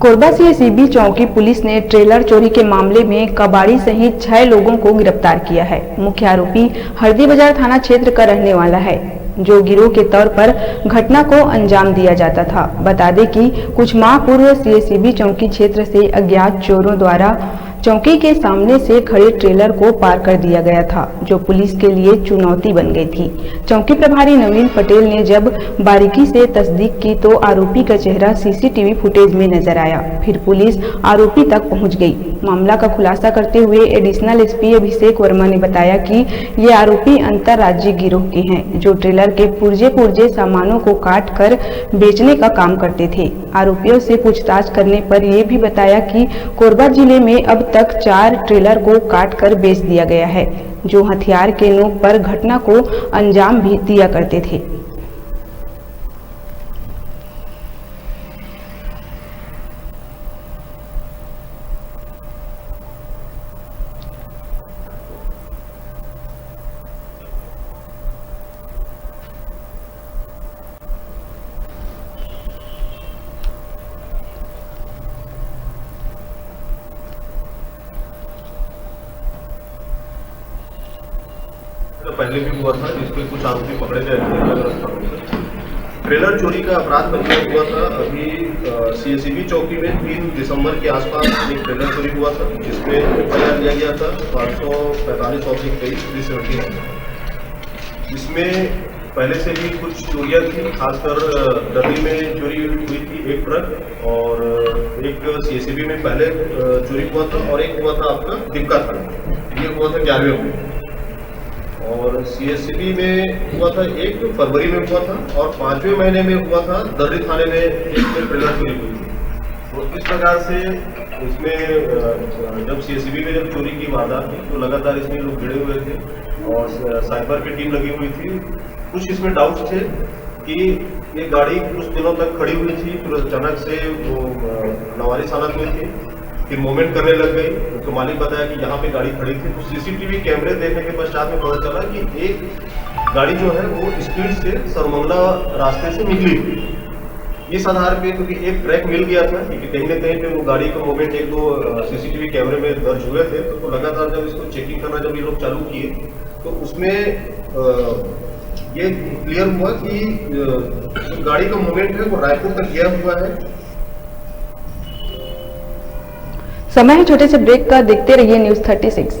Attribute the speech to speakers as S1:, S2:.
S1: Korba CCB चौकी police ने trailer चोरी के मामले में कबाड़ी सहित 6 लोगों को गिरफ्तार किया है। मुख्य आरोपी हरदी बाजार थाना क्षेत्र का रहने वाला है, जो गिरोह के तौर पर घटना को अंजाम दिया जाता था। बता दें कि कुछ माह पूर्व सीसीबी चौकी क्षेत्र से अज्ञात चोरों द्वारा चौकी के सामने से खड़े ट्रेलर को पार कर दिया गया था, जो पुलिस के लिए चुनौती बन गई थी। चौकी प्रभारी नवीन पटेल ने जब बारीकी से तस्दीक की तो आरोपी का चेहरा सीसीटीवी फुटेज में नजर आया। फिर पुलिस आरोपी तक पहुंच गई। मामला का खुलासा करते हुए एडिशनल एसपी अभिषेक वर्मा ने बताया कि ये आरोपी अंतर्राज्यीय गिरोह के हैं, जो ट्रेलर के पुर्जे सामानों को काट कर बेचने का काम करते थे। आरोपियों से पूछताछ करने पर यह भी बताया कि कोरबा जिले में अब तक 4 ट्रेलर को काट कर बेच दिया गया है, जो हथियार के नोक पर घटना को अंजाम भी दिया करते थे।
S2: तो पहले भी हुआ था, जिसमें कुछ आरोपी पकड़े गए थे अलग अलग स्थानों से। ट्रेलर चोरी का अपराध पंजीयन हुआ था। अभी सीसीबी चौकी में 3 दिसंबर के आसपास एक ट्रेलर चोरी हुआ था, जिसमें एफआईआर लिया गया था 545/23 जिसमें पहले से भी कुछ चोरियां थी। खासकर दर्री में चोरी हुई थी एक ट्रक, और एक सीसीबी में पहले चोरी हुआ था, और एक हुआ था आपका दिक्का था, ये हुआ था 11वें में। और सीएससीबी में हुआ था एक फरवरी में हुआ था, और 5वें महीने में हुआ था दर्री थाने में एक ट्रेलर चोरी हुई थी। तो इस प्रकार से इसमें जब सीएससीबी में जब चोरी की वारदात थी तो लगातार इसमें लोग भिड़े हुए थे, और साइबर की टीम लगी हुई थी। कुछ इसमें डाउट्स थे कि ये गाड़ी कुछ दिनों तक खड़ी हुई थी, फिर अचानक से वो लवारिस हालत में थी, फिर मूवमेंट करने लग गई। तो मालिक बताया कि यहाँ पे गाड़ी खड़ी थी। तो सीसीटीवी कैमरे देखने के पश्चात में पता चला कि एक गाड़ी जो है वो स्पीड से सरमंगला रास्ते से निकली थी। इस आधार पे क्योंकि एक ट्रैक मिल गया था, क्योंकि कहीं ना कहीं पे वो गाड़ी का मूवमेंट 1-2 सीसीटीवी कैमरे में दर्ज हुए थे, तो लगातार जब इसको चेकिंग करना जब ये लोग चालू किए तो उसमें ये क्लियर हुआ कि जो गाड़ी का मूवमेंट है वो रायपुर तक गया हुआ है।
S1: समय है छोटे से ब्रेक का, देखते रहिए न्यूज़ 36।